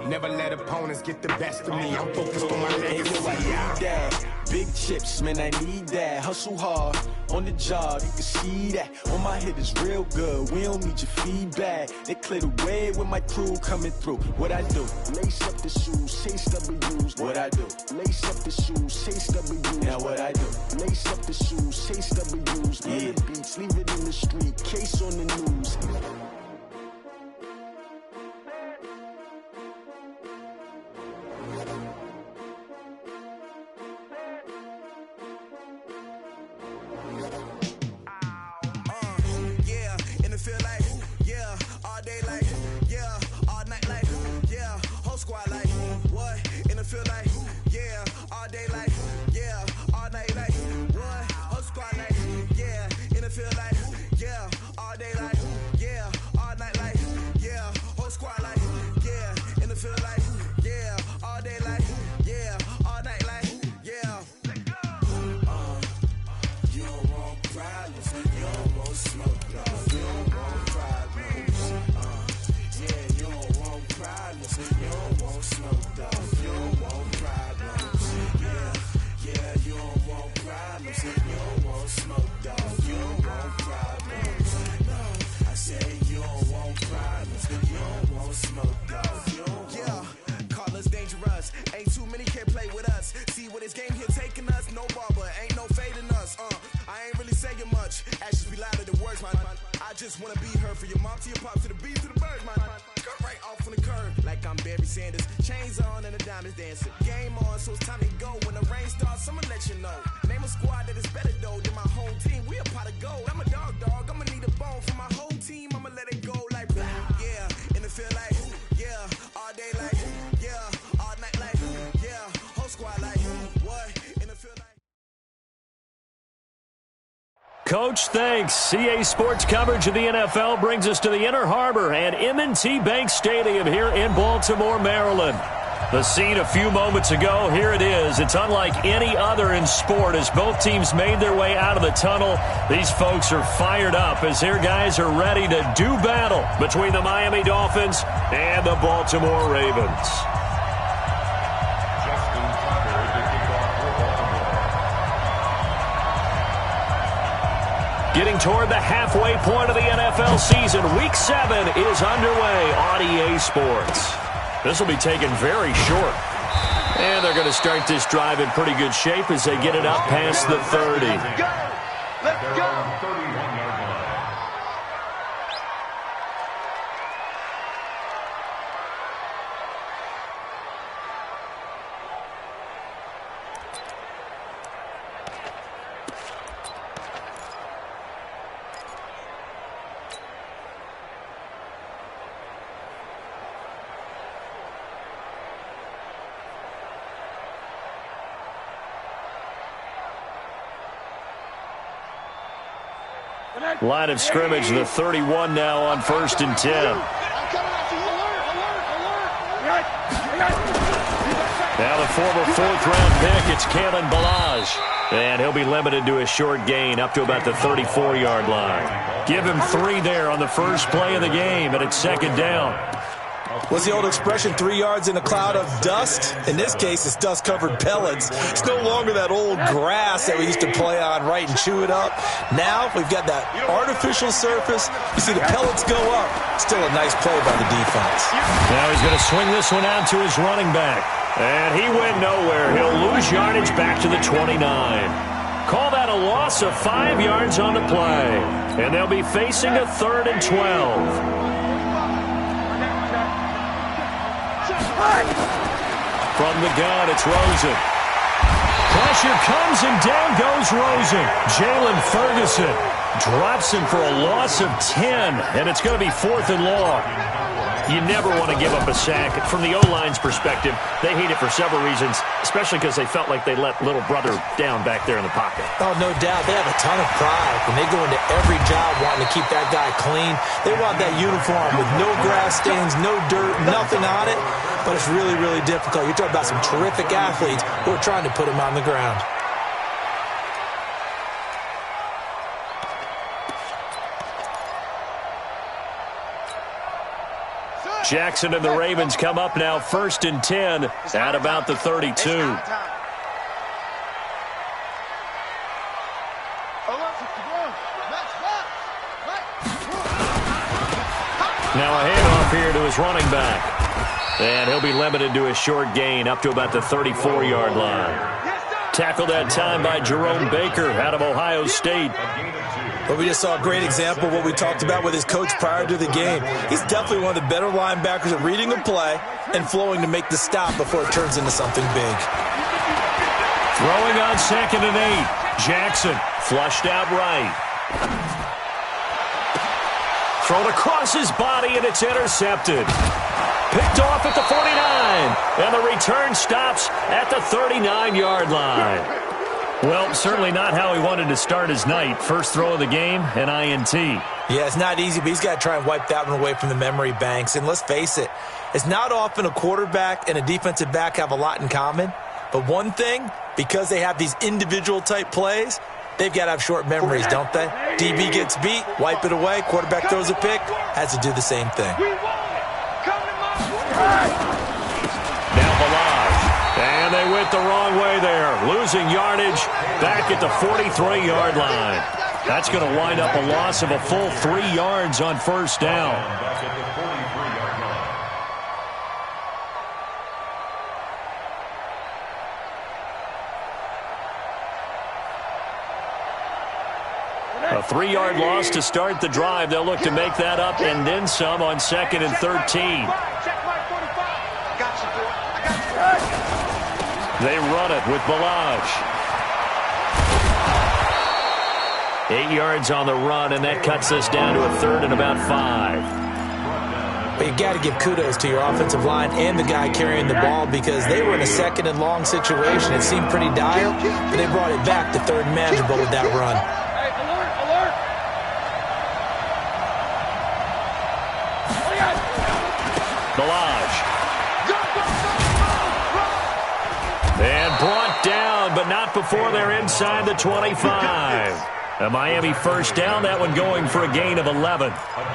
Never let opponents get the best of me. I'm focused on my legacy. I need that. Big chips, man, I need that. Hustle hard on the job, you can see that. On my hit is real good, we don't need your feedback. They clear the way with my crew coming through. What I do? Lace up the shoes, chase W's. What I do? Lace up the shoes, chase W's. Now what I do? Lace up the shoes, chase W's. Yeah. The beats, leave it in the street, case on the news. Coach, thanks. CA Sports coverage of the NFL brings us to the Inner Harbor and M&T Bank Stadium here in Baltimore, Maryland. The scene a few moments ago, here it is. It's unlike any other in sport as both teams made their way out of the tunnel. These folks are fired up as their guys are ready to do battle between the Miami Dolphins and the Baltimore Ravens. Getting toward the halfway point of the NFL season, Week 7 is underway on EA Sports. This will be taken very short. And they're going to start this drive in pretty good shape as they get it up past the 30. Let's go! Let's go! Line of scrimmage, the 31 now on 1st and 10. Now the former 4th-round pick, it's Kalen Ballage. And he'll be limited to a short gain up to about the 34-yard line. Give him 3 there on the first play of the game, and it's 2nd down. What's the old expression, 3 yards in a cloud of dust? In this case, it's dust-covered pellets. It's no longer that old grass that we used to play on, right, and chew it up. Now we've got that artificial surface. You see the pellets go up. Still a nice play by the defense. Now he's going to swing this one out to his running back. And he went nowhere. He'll lose yardage back to the 29. Call that a loss of 5 yards on the play. And they'll be facing a 3rd and 12. From the gun, it's Rosen. Pressure comes, and down goes Rosen. Jalen Ferguson drops him for a loss of 10, and it's going to be 4th and long. You never want to give up a sack. From the O-line's perspective, they hate it for several reasons, especially because they felt like they let little brother down back there in the pocket. Oh, no doubt. They have a ton of pride. When they go into every job wanting to keep that guy clean, they want that uniform with no grass stains, no dirt, nothing on it. But it's really, really difficult. You're talking about some terrific athletes who are trying to put him on the ground. Jackson and the Ravens come up now 1st and 10 at about the 32. Now a handoff here to his running back. And he'll be limited to a short gain up to about the 34-yard line. Tackled that time by Jerome Baker out of Ohio State. But we just saw a great example of what we talked about with his coach prior to the game. He's definitely one of the better linebackers at reading a play and flowing to make the stop before it turns into something big. Throwing on 2nd and 8. Jackson flushed out right. Thrown across his body, and it's intercepted. Picked off at the 49, and the return stops at the 39-yard line. Well, certainly not how he wanted to start his night. First throw of the game, an INT. Yeah, it's not easy, but he's got to try and wipe that one away from the memory banks. And let's face it, it's not often a quarterback and a defensive back have a lot in common. But one thing, because they have these individual-type plays, they've got to have short memories, don't they? DB gets beat, wipe it away, quarterback throws a pick, has to do the same thing. Now Balaj, and they went the wrong way there, losing yardage back at the 43-yard line. That's going to wind up a loss of a full 3 yards on first down. A 3-yard loss to start the drive. They'll look to make that up and then some on 2nd and 13. They run it with Balaj. 8 yards on the run, and that cuts us down to a 3rd and about 5. But you got to give kudos to your offensive line and the guy carrying the ball because they were in a 2nd and long situation. It seemed pretty dire, but they brought it back to 3rd and manageable with that run. Balaj. And brought down, but not before they're inside the 25. A Miami first down, that one going for a gain of 11.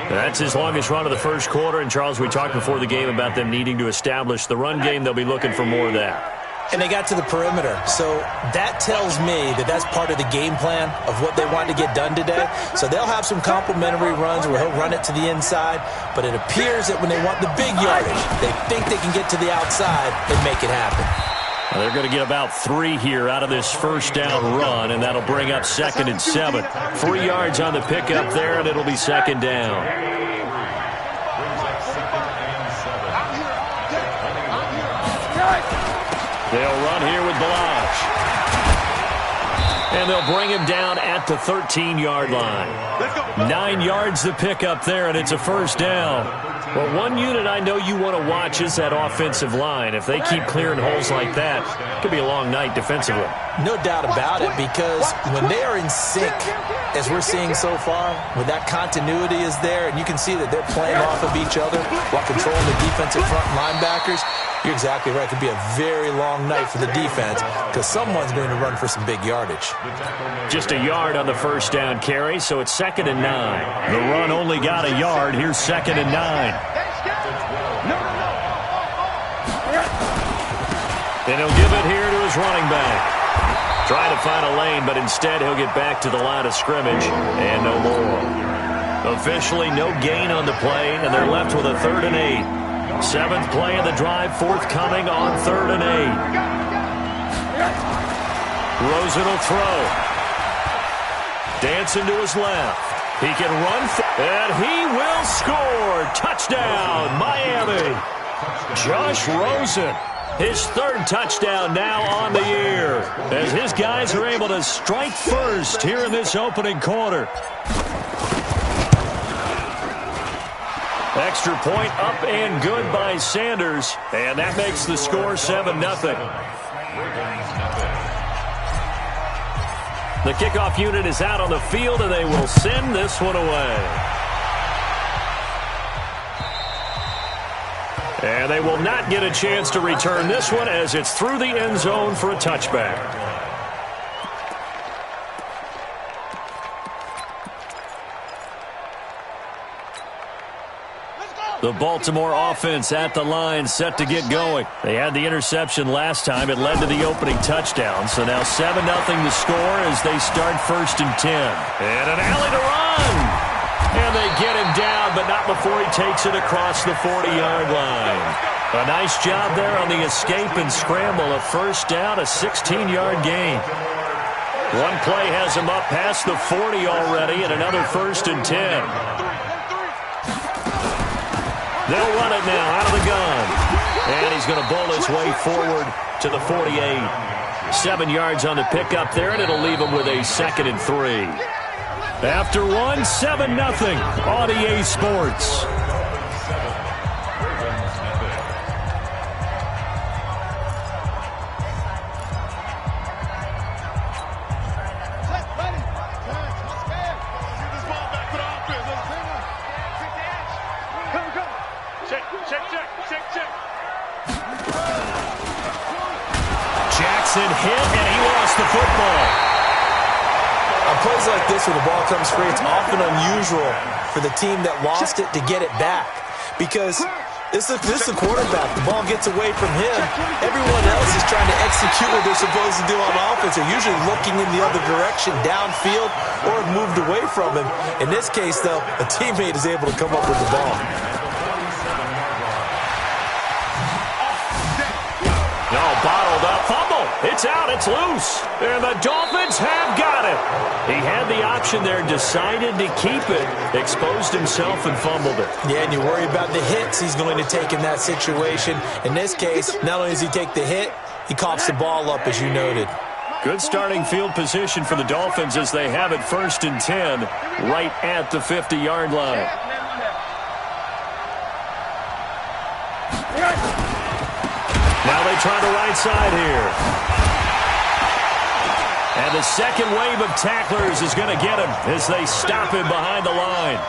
That's his longest run of the first quarter. And, Charles, we talked before the game about them needing to establish the run game. They'll be looking for more of that. And they got to the perimeter. So that tells me that that's part of the game plan of what they want to get done today. So they'll have some complimentary runs where he'll run it to the inside. But it appears that when they want the big yardage, they think they can get to the outside and make it happen. Well, they're going to get about 3 here out of this first down run, and that'll bring up 2nd and 7. 3 yards on the pickup there, and it'll be 2nd down. They'll run here with Balaj. And they'll bring him down at the 13-yard line. 9 yards to pick up there, and it's a first down. Well, one unit I know you want to watch is that offensive line. If they keep clearing holes like that, it could be a long night defensively. No doubt about it, because when they are in sync, as we're seeing so far, when that continuity is there, and you can see that they're playing off of each other while controlling the defensive front linebackers, you're exactly right. It could be a very long night for the defense because someone's going to run for some big yardage. Just a yard on the first down carry, so it's 2nd and 9. The run only got a yard. Here's 2nd and 9. And he'll give it here to his running back. Trying to find a lane, but instead he'll get back to the line of scrimmage and no more. Officially no gain on the play, and they're left with a 3rd and 8. 7th play of the drive, forthcoming on 3rd and 8. Rosen will throw. Dancing to his left. He can run, and he will score. Touchdown, Miami. Josh Rosen, his 3rd touchdown now on the year, as his guys are able to strike first here in this opening quarter. Extra point up and good by Sanders, and that makes the score 7-0. The kickoff unit is out on the field, and they will send this one away. And they will not get a chance to return this one as it's through the end zone for a touchback. The Baltimore offense at the line, set to get going. They had the interception last time. It led to the opening touchdown. So now 7-0 the score as they start 1st and 10. And an alley to run. And they get him down, but not before he takes it across the 40-yard line. A nice job there on the escape and scramble. A 1st down, a 16-yard gain. One play has him up past the 40 already, and another 1st and 10. They'll run it now out of the gun. And he's going to bowl his way forward to the 48. 7 yards on the pickup there, and it'll leave him with a 2nd and 3. After one, 7-0 on EA Sports. Hit, and he lost the football. On plays like this, when the ball comes free, it's often unusual for the team that lost it to get it back. Because this is the quarterback. The ball gets away from him. Everyone else is trying to execute what they're supposed to do on offense. They're usually looking in the other direction, downfield, or moved away from him. In this case, though, a teammate is able to come up with the ball. No, bottled up. Fumble. It's out. It's loose. And the Dolphins have got it. He had the option there, decided to keep it, exposed himself and fumbled it. Yeah, and you worry about the hits he's going to take in that situation. In this case, not only does he take the hit, he coughs the ball up, as you noted. Good starting field position for the Dolphins as they have it 1st and 10 right at the 50-yard line. Now they try the right side here. And the second wave of tacklers is going to get him as they stop him behind the line.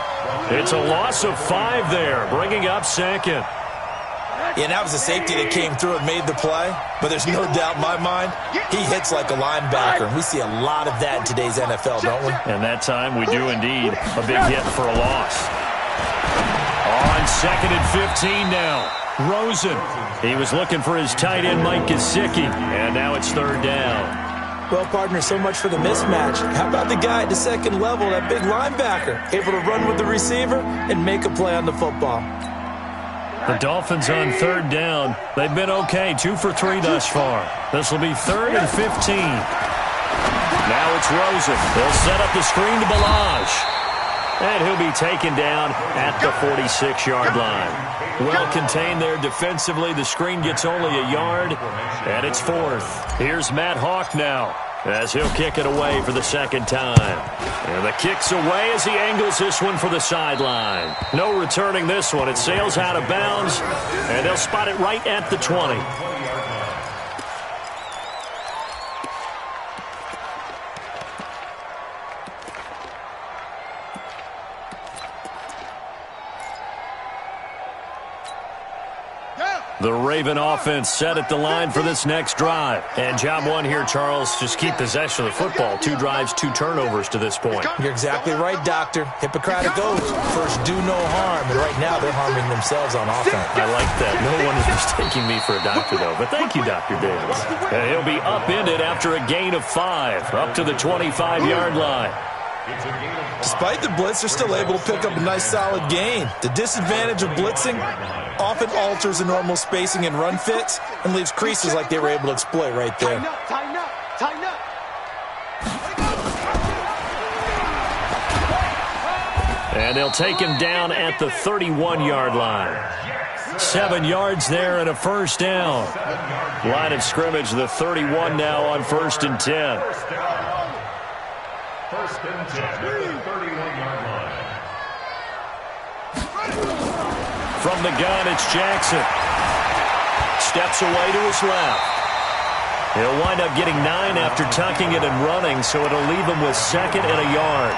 It's a loss of 5 there, bringing up 2nd. Yeah, and that was a safety that came through and made the play. But there's no doubt in my mind, he hits like a linebacker. And we see a lot of that in today's NFL, don't we? And that time we do indeed. A big hit for a loss. On 2nd and 15 now. Rosen. He was looking for his tight end, Mike Gesicki. And now it's 3rd down. Well, partner, so much for the mismatch. How about the guy at the second level, that big linebacker, able to run with the receiver and make a play on the football? The Dolphins on 3rd down. They've been okay, 2 for 3 thus far. This will be 3rd and 15. Now it's Rosen. They'll set up the screen to Balazs. And he'll be taken down at the 46-yard line. Well contained there defensively. The screen gets only a yard, and it's 4th. Here's Matt Hawk now as he'll kick it away for the 2nd time. And the kick's away as he angles this one for the sideline. No returning this one. It sails out of bounds, and they'll spot it right at the 20. The Raven offense set at the line for this next drive. And job one here, Charles, just keep possession of the football. 2 drives, 2 turnovers to this point. You're exactly right, Doctor. Hippocratic oath. First, do no harm. And right now, they're harming themselves on offense. I like that. No one is mistaking me for a doctor, though. But thank you, Dr. Davis. And he'll be upended after a gain of 5, up to the 25-yard line. Despite the blitz, they're still able to pick up a nice solid gain. The disadvantage of blitzing often alters the normal spacing and run fits and leaves creases like they were able to exploit right there. Tighten up, tighten up. And they'll take him down at the 31-yard line. 7 yards there and a 1st down. Line of scrimmage, the 31 now on 1st and 10. 1st and 10 at the 31-yard line. From the gun, it's Jackson. Steps away to his left. He'll wind up getting 9 after tucking it and running, so it'll leave him with 2nd and a yard.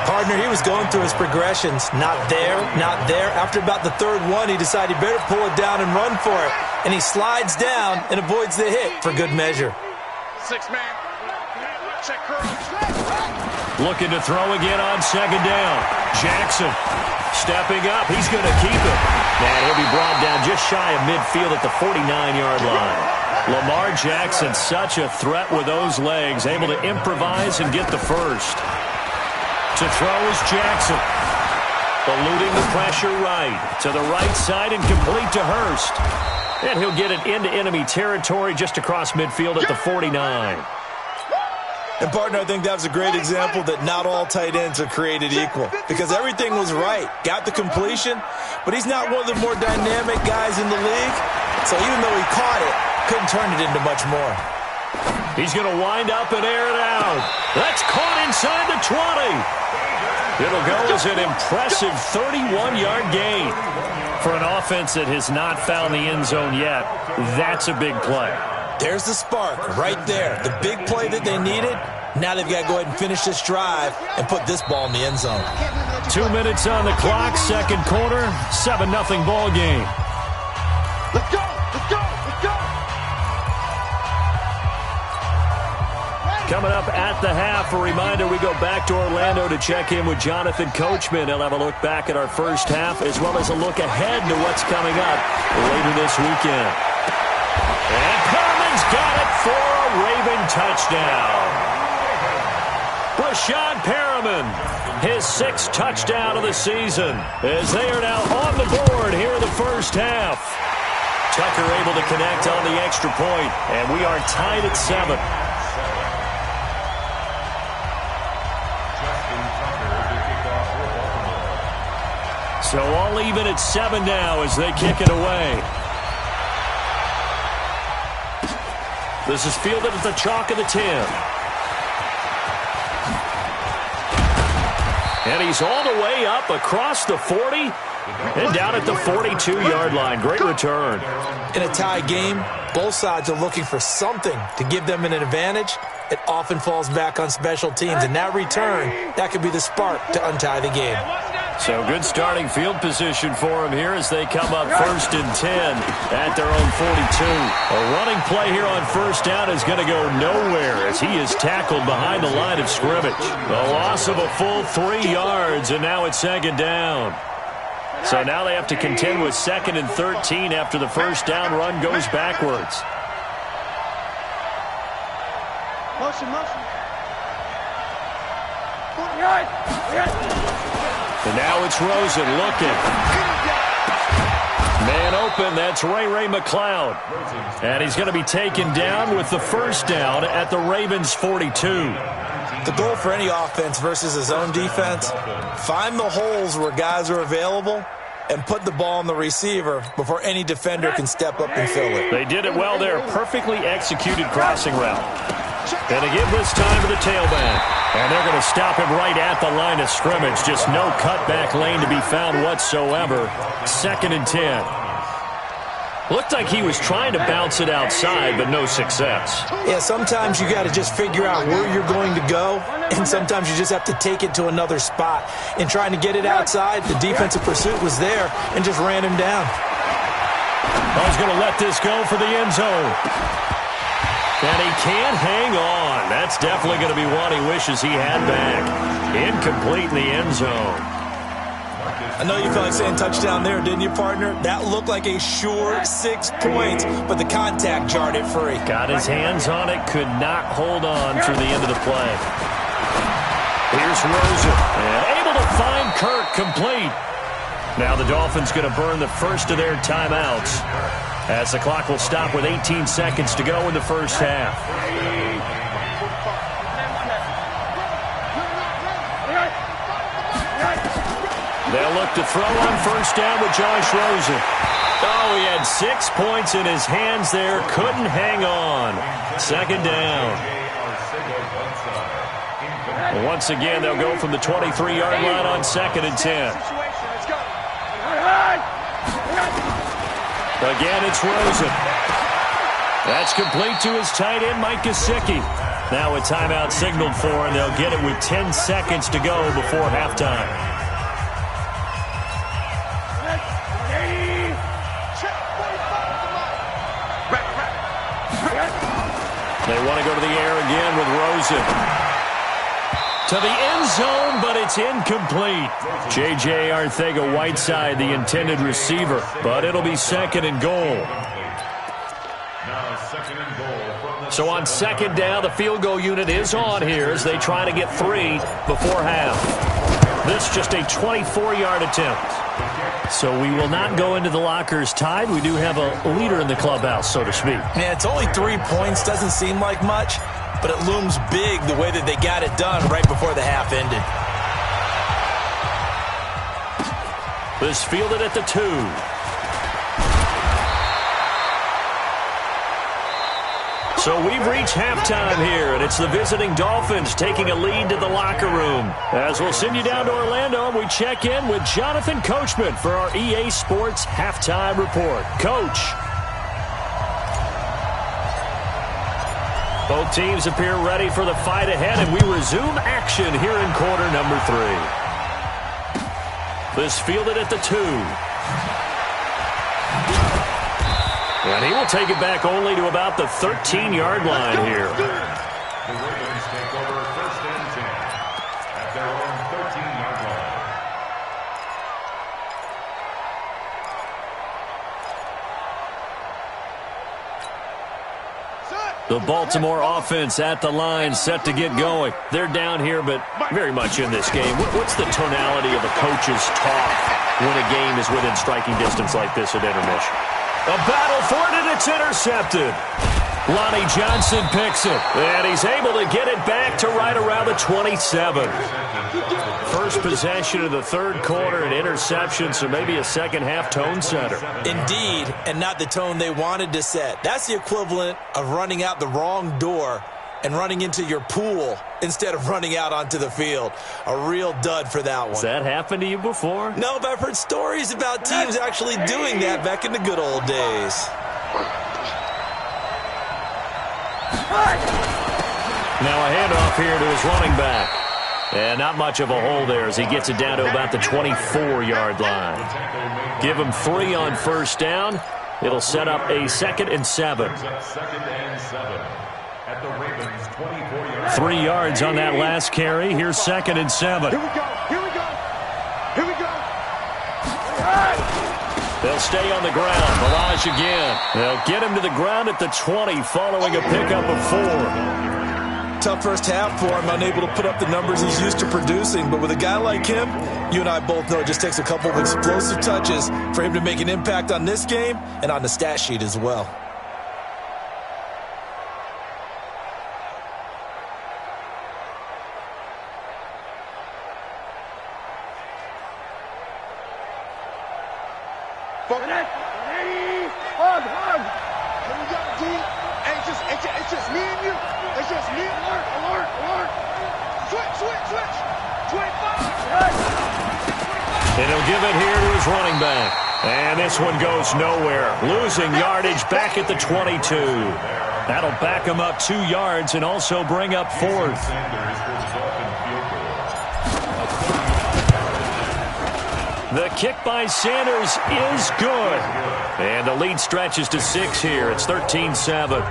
Partner, he was going through his progressions. Not there, not there. After about the 3rd one, he decided he better pull it down and run for it. And he slides down and avoids the hit for good measure. 6-man. Check curl. Looking to throw again on second down. Jackson stepping up. He's going to keep it. And he'll be brought down just shy of midfield at the 49-yard line. Lamar Jackson, such a threat with those legs, able to improvise and get the first. To throw is Jackson. Eluding the pressure right. To the right side and complete to Hurst. And he'll get it into enemy territory just across midfield at the 49. And, partner, I think that was a great example that not all tight ends are created equal because everything was right. Got the completion, but he's not one of the more dynamic guys in the league. So even though he caught it, couldn't turn it into much more. He's going to wind up and air it out. That's caught inside the 20. It'll go as an impressive 31-yard gain. For an offense that has not found the end zone yet, that's a big play. There's the spark right there. The big play that they needed. Now they've got to go ahead and finish this drive and put this ball in the end zone. 2 minutes on the clock, second quarter, 7-0 ball game. Let's go! Let's go! Let's go! Coming up at the half, a reminder, we go back to Orlando to check in with Jonathan Coachman. He'll have a look back at our first half as well as a look ahead to what's coming up later this weekend. And Perriman's got it for a Raven touchdown. Brashad Perriman, his 6th touchdown of the season, as they are now on the board here in the first half. Tucker able to connect on the extra point, and we are tied at 7. So all even at 7 now as they kick it away. This is fielded at the chalk of the 10. And he's all the way up across the 40 and down at the 42-yard line. Great return. In a tie game, both sides are looking for something to give them an advantage. It often falls back on special teams. And that return, that could be the spark to untie the game. So good starting field position for him here as they come up 1st and 10 at their own 42. A running play here on first down is going to go nowhere as he is tackled behind the line of scrimmage. A loss of a full 3 yards, and now it's second down. So now they have to contend with 2nd and 13 after the first down run goes backwards. Motion. And now it's Rosen looking. Man open, that's Ray McLeod. And he's going to be taken down with the first down at the Ravens' 42. The goal for any offense versus his own defense, find the holes where guys are available and put the ball on the receiver before any defender can step up and fill it. They did it well there. Perfectly executed crossing route. And again this time to the tailback. And they're going to stop him right at the line of scrimmage. Just no cutback lane to be found whatsoever. 2nd and 10. Looked like he was trying to bounce it outside, but no success. Yeah, sometimes you got to just figure out where you're going to go, and sometimes you just have to take it to another spot. In trying to get it outside, the defensive pursuit was there and just ran him down. Oh, he's going to let this go for the end zone. And he can't hang on. That's definitely going to be one he wishes he had back. Incomplete in the end zone. I know you felt like saying touchdown there, didn't you, partner? That looked like a sure 6 points, but the contact jarred it free. Got his hands on it, could not hold on through the end of the play. Here's Rosen, and able to find Kirk complete. Now the Dolphins going to burn the first of their timeouts, as the clock will stop with 18 seconds to go in the first half. They'll look to throw on first down with Josh Rosen. Oh, he had 6 points in his hands there. Couldn't hang on. Second down. Once again, they'll go from the 23-yard line on 2nd and 10. Again, it's Rosen. That's complete to his tight end, Mike Gesicki. Now a timeout signaled for, and they'll get it with 10 seconds to go before halftime. They want to go to the air again with Rosen. To the end zone, but it's incomplete. J.J. Arcega-Whiteside, the intended receiver, but it'll be second and goal. Now second and goal from the So on second down, the field goal unit is on here as they try to get 3 before half. This just a 24-yard attempt. So we will not go into the lockers tied. We do have a leader in the clubhouse, so to speak. Yeah, it's only 3 points. Doesn't seem like much, but it looms big the way that they got it done right before the half ended. This fielded at the 2. So we've reached halftime here, and it's the visiting Dolphins taking a lead to the locker room. As we'll send you down to Orlando, and we check in with Jonathan Coachman for our EA Sports Halftime Report. Coach. Both teams appear ready for the fight ahead, and we resume action here in quarter number 3. This fielded at the 2. And he will take it back only to about the 13-yard line here. The Ravens take over first and 10 at their own 13-yard line. The Baltimore offense at the line, set to get going. They're down here, but very much in this game. What's the tonality of a coach's talk when a game is within striking distance like this at intermission? A battle for it, and it's intercepted. Lonnie Johnson picks it, and he's able to get it back to right around the 27. First possession of the third quarter, an interception, so maybe a second-half tone setter. Indeed, and not the tone they wanted to set. That's the equivalent of running out the wrong door and running into your pool instead of running out onto the field. A real dud for that one. Has that happened to you before? No, but I've heard stories about teams actually doing that back in the good old days. Now a handoff here to his running back. And not much of a hole there as he gets it down to about the 24-yard line. Give him 3 on first down. It'll set up a 2nd and 7. Second and 7 at the Ravens' 24-yard 3 yards on that last carry. Here's 2nd and 7. Here we go. Here we go. Here we go. They'll stay on the ground. Balaj again. They'll get him to the ground at the 20 following a pickup of 4. Tough first half for him, unable to put up the numbers he's used to producing. But with a guy like him, you and I both know it just takes a couple of explosive touches for him to make an impact on this game and on the stat sheet as well. Hug. Here we go, D. It's just me and you. It's just me. Alert. Switch. 25. And he'll give it here to his running back. And this one goes nowhere. Losing yardage back at the 22. That'll back him up 2 yards and also bring up 4th. The kick by Sanders is good. And the lead stretches to 6 here. It's 13-7.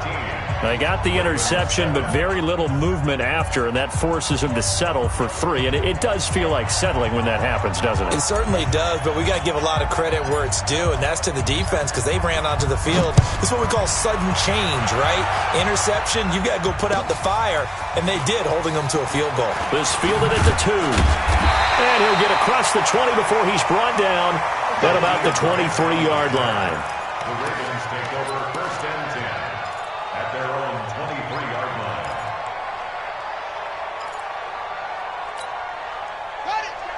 They got the interception, but very little movement after, and that forces him to settle for 3. And it does feel like settling when that happens, doesn't it? It certainly does, but we got to give a lot of credit where it's due, and that's to the defense because they ran onto the field. This is what we call sudden change, right? Interception, you got to go put out the fire, and they did, holding them to a field goal. This fielded at the 2. And he'll get across the 20 before he's brought down at about the 23-yard line. The Ravens take over first and 10 at their own 23-yard line.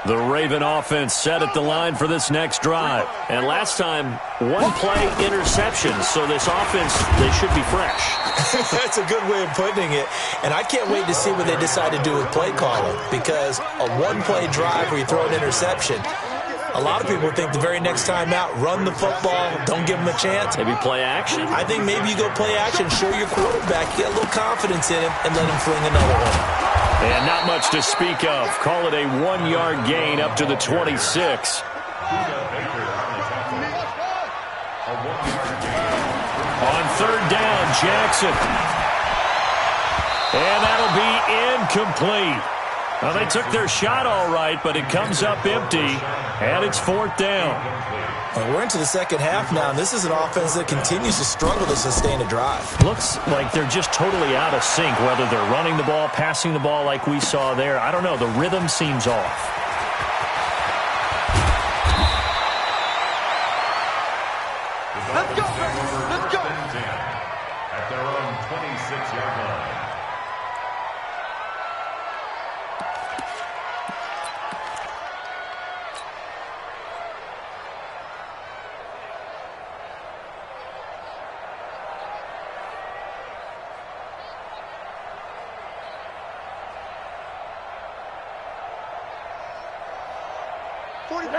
The Raven offense set at the line for this next drive. And last time, 1-play interception. So this offense, they should be fresh. That's a good way of putting it. And I can't wait to see what they decide to do with play calling, because a 1-play drive where you throw an interception, a lot of people think the very next time out, run the football, don't give them a chance. Maybe play action? I think maybe you go play action, show your quarterback, get a little confidence in him, and let him fling another one. And not much to speak of. Call it a 1-yard gain up to the 26. On third down, Jackson. And that'll be incomplete. Well, they took their shot all right, but it comes up empty, and it's 4th down. Well, we're into the second half now, and this is an offense that continues to struggle to sustain a drive. Looks like they're just totally out of sync, whether they're running the ball, passing the ball like we saw there. I don't know. The rhythm seems off. Let's go, baby. Let's go. At their own 26-yard line.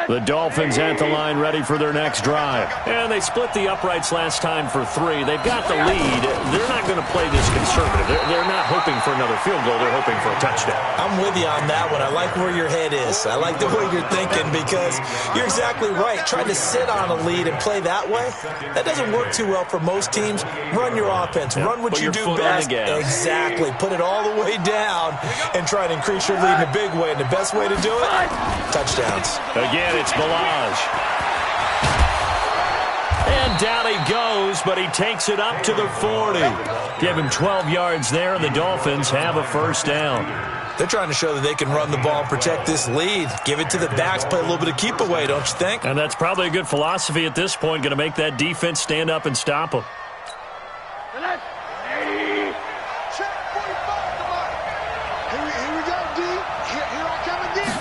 The Dolphins at the line ready for their next drive. And they split the uprights last time for 3. They've got the lead. They're not going to play this conservative. They're not hoping for another field goal. They're hoping for a touchdown. I'm with you on that one. I like where your head is. I like the way you're thinking because you're exactly right. Trying to sit on a lead and play that way, that doesn't work too well for most teams. Run your offense. Run what you do best. Exactly. Put it all the way down and try to increase your lead in a big way. And the best way to do it, touchdowns. Again, it's Balaj. And down he goes, but he takes it up to the 40. Give him 12 yards there, and the Dolphins have a first down. They're trying to show that they can run the ball and protect this lead. Give it to the backs, play a little bit of keep away, don't you think? And that's probably a good philosophy at this point, going to make that defense stand up and stop them. Check 45, come on. Here we go, D. Here I come again.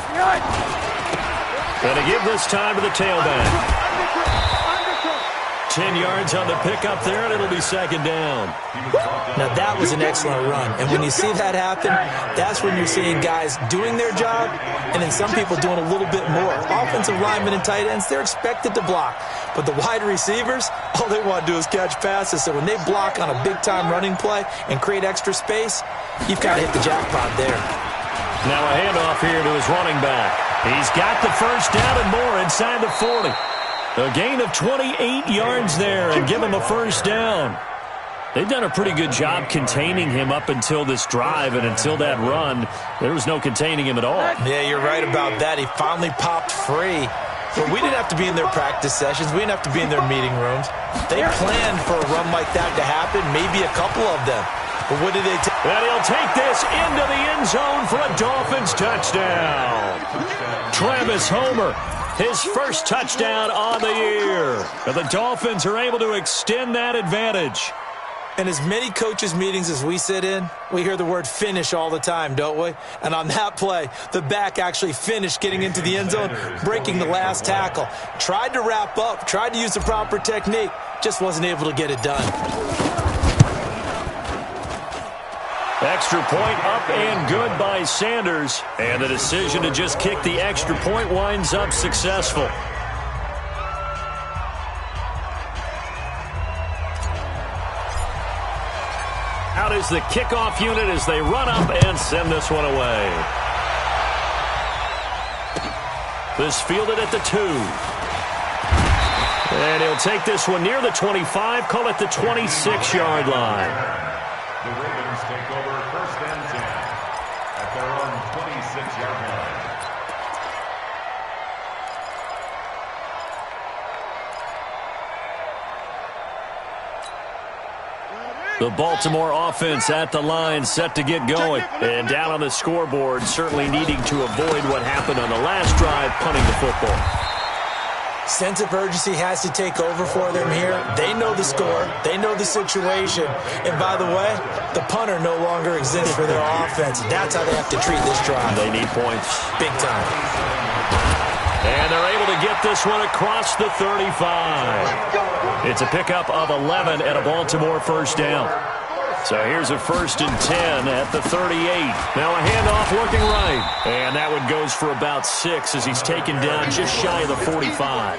Going to give this time to the tailback. 10 yards on the pickup there, and it'll be second down. Now, that was an excellent run. And when you see that happen, that's when you're seeing guys doing their job and then some people doing a little bit more. Offensive linemen and tight ends, they're expected to block. But the wide receivers, all they want to do is catch passes. So when they block on a big-time running play and create extra space, you've got to hit the jackpot there. Now a handoff here to his running back. He's got the first down and more inside the 40. A gain of 28 yards there and give him a first down. They've done a pretty good job containing him up until this drive, and until that run, there was no containing him at all. Yeah, you're right about that. He finally popped free. But we didn't have to be in their practice sessions. We didn't have to be in their meeting rooms. They planned for a run like that to happen, maybe a couple of them. But what did they take? And he'll take this into the end zone for a Dolphins touchdown. Travis Homer, his first touchdown on the year. And the Dolphins are able to extend that advantage. In as many coaches' meetings as we sit in, we hear the word finish all the time, don't we? And on that play, the back actually finished getting into the end zone, breaking the last tackle. Tried to wrap up, tried to use the proper technique, just wasn't able to get it done. Extra point up and good by Sanders. And the decision to just kick the extra point winds up successful. Out is the kickoff unit as they run up and send this one away. This fielded at the 2. And he'll take this one near the 25, call it the 26-yard line. The Ravens take over first and 10 at their own 26-yard line. The Baltimore offense at the line, set to get going. And down on the scoreboard, certainly needing to avoid what happened on the last drive, punting the football. Sense of urgency has to take over for them here. They know the score. They know the situation. And by the way, the punter no longer exists for their offense. That's how they have to treat this drive. They need points. Big time. And they're able to get this one across the 35. It's a pickup of 11 and a Baltimore first down. So here's a 1st and 10 at the 38. Now a handoff looking right. And that one goes for about 6 as he's taken down just shy of the 45.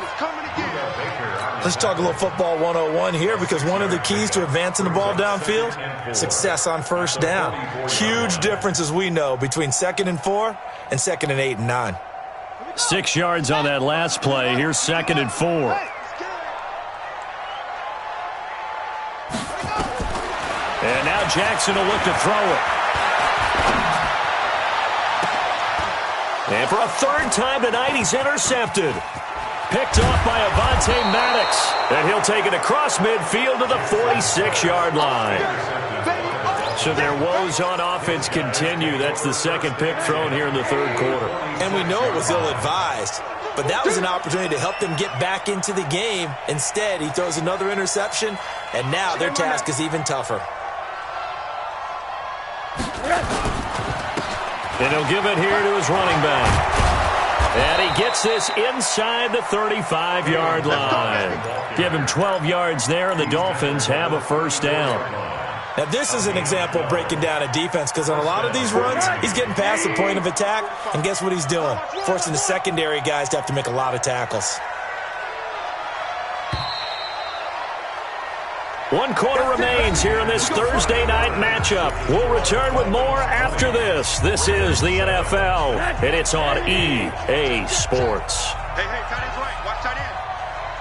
Let's talk a little football 101 here, because one of the keys to advancing the ball downfield, success on first down. Huge difference, as we know, between 2nd and 4 and 2nd and 8 and 9. 6 yards on that last play. Here's 2nd and 4. And now Jackson will look to throw it. And for a third time tonight, he's intercepted. Picked off by Avonte Maddox. And he'll take it across midfield to the 46-yard line. So their woes on offense continue. That's the second pick thrown here in the third quarter. And we know it was ill-advised, but that was an opportunity to help them get back into the game. Instead, he throws another interception, and now their task is even tougher. And he'll give it here to his running back. And he gets this inside the 35-yard line. Give him 12 yards there, and the Dolphins have a first down. Now, this is an example of breaking down a defense, because on a lot of these runs, he's getting past the point of attack, and guess what he's doing? Forcing the secondary guys to have to make a lot of tackles. 1 quarter remains here in this Thursday night matchup. We'll return with more after this. This is the NFL, and it's on EA Sports. Hey, tight end's right. Watch tight end.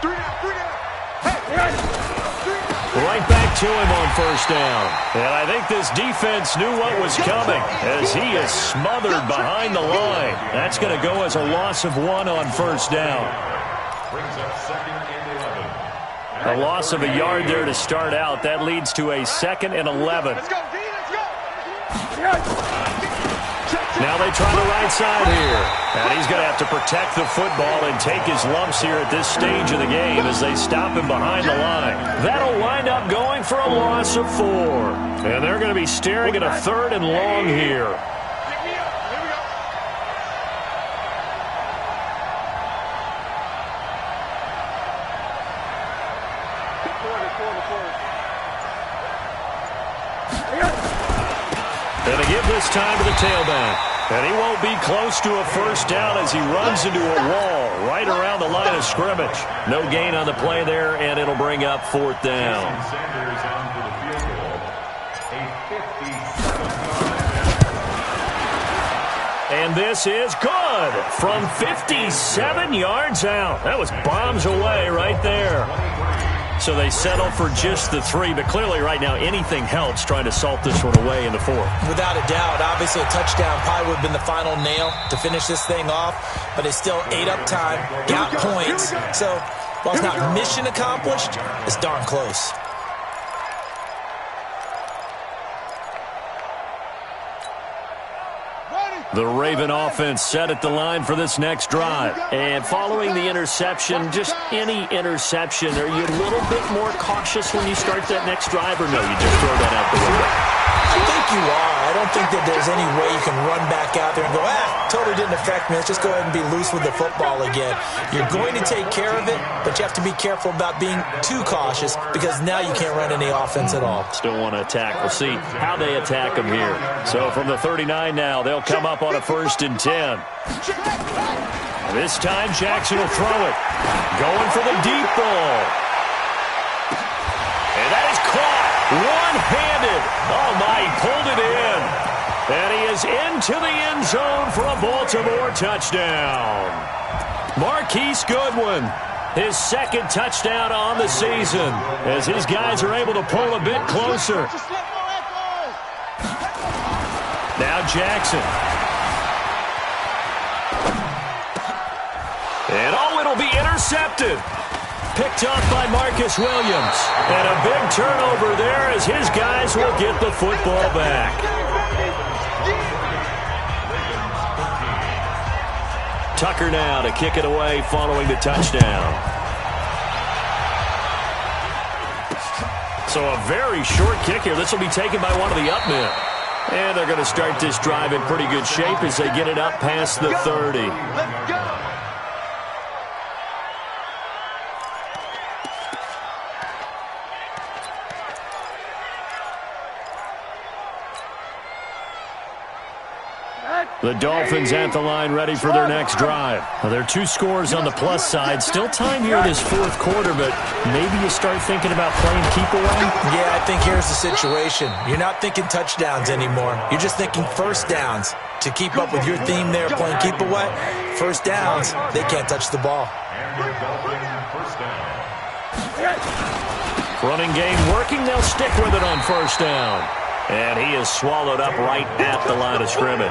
3 down. Hey, Right back to him on first down. And I think this defense knew what was coming as he is smothered behind the line. That's going to go as a loss of 1 on first down. Brings up 2nd and 11. A loss of a yard there to start out. That leads to a 2nd and 11. Let's go, D. Let's go. Now they try the right side here. And he's going to have to protect the football and take his lumps here at this stage of the game as they stop him behind the line. That'll wind up going for a loss of 4. And they're going to be staring at a 3rd and long here. Pick me up. Here we go. And they give this time to the tailback. And he won't be close to a first down as he runs into a wall right around the line of scrimmage. No gain on the play there, and it'll bring up 4th down. Sanders on for the field goal. A 57-yard. And this is good from 57 yards out. That was bombs away right there. So they settle for just the 3, but clearly right now anything helps trying to salt this one away in the 4th. Without a doubt, obviously a touchdown probably would have been the final nail to finish this thing off, but it's still ate up time, got points. So while it's not mission accomplished, it's darn close. The Raven offense set at the line for this next drive. And following the interception, just any interception, are you a little bit more cautious when you start that next drive, or no, you just throw that out the window? I think you are. I don't think that there's any way you can run back out there and go, totally didn't affect me. Let's just go ahead and be loose with the football again. You're going to take care of it, but you have to be careful about being too cautious because now you can't run any offense at all. Still want to attack. We'll see how they attack them here. So from the 39 now, they'll come up on a 1st and 10. This time Jackson will throw it. Going for the deep ball. And that is caught. One-handed. Oh, my, he pulled it in. And he is into the end zone for a Baltimore touchdown. Marquise Goodwin, his 2nd touchdown on the season, as his guys are able to pull a bit closer. Now Jackson. And it'll be intercepted. Picked off by Marcus Williams. And a big turnover there as his guys will get the football back. Tucker now to kick it away following the touchdown. So a very short kick here. This will be taken by one of the up men. And they're going to start this drive in pretty good shape as they get it up past the 30. Let's go. The Dolphins at the line ready for their next drive. Well, there are 2 scores on the plus side. Still time here this 4th quarter, but maybe you start thinking about playing keep away? Yeah, I think here's the situation. You're not thinking touchdowns anymore. You're just thinking first downs. To keep up with your theme there, playing keep away, first downs, they can't touch the ball. Running game working. They'll stick with it on first down. And he is swallowed up right at the line of scrimmage.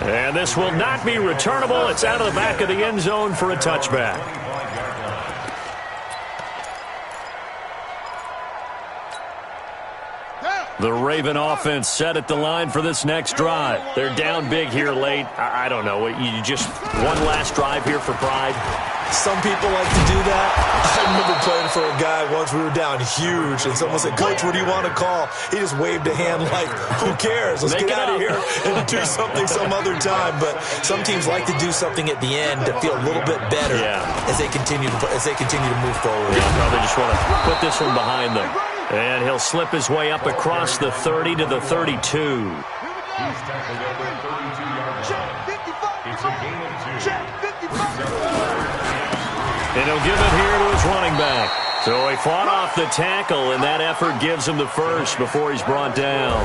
And this will not be returnable. It's out of the back of the end zone for a touchback. The Raven offense set at the line for this next drive. They're down big here late. I don't know. You just one last drive here for pride? Some people like to do that. I remember playing for a guy once. We were down huge, and someone said, "Coach, what do you want to call?" He just waved a hand like, "Who cares? Let's get out of here and do something some other time." But some teams like to do something at the end to feel a little bit better as they continue to move forward. Yeah, probably just want to put this one behind them. And he'll slip his way up across the 30 to the 32. He's tackled at the 32-yard line. It's a gain of 2. And he'll give it here to his running back. So he fought off the tackle, and that effort gives him the first before he's brought down.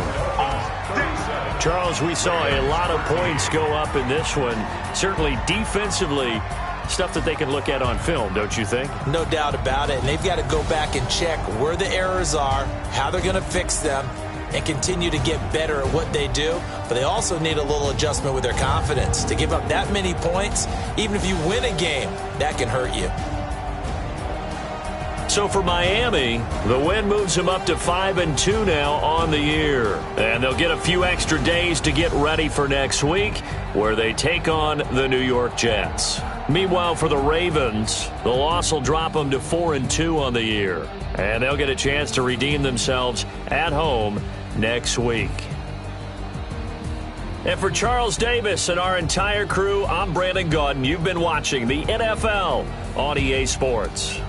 Charles, we saw a lot of points go up in this one. Certainly defensively, stuff that they can look at on film, don't you think? No doubt about it. And they've got to go back and check where the errors are, how they're going to fix them, and continue to get better at what they do. But they also need a little adjustment with their confidence. To give up that many points, even if you win a game, that can hurt you. So for Miami, the win moves them up to 5-2 now on the year. And they'll get a few extra days to get ready for next week, where they take on the New York Jets. Meanwhile, for the Ravens, the loss will drop them to 4-2 on the year. And they'll get a chance to redeem themselves at home next week. And for Charles Davis and our entire crew, I'm Brandon Gaudin. You've been watching the NFL on EA Sports.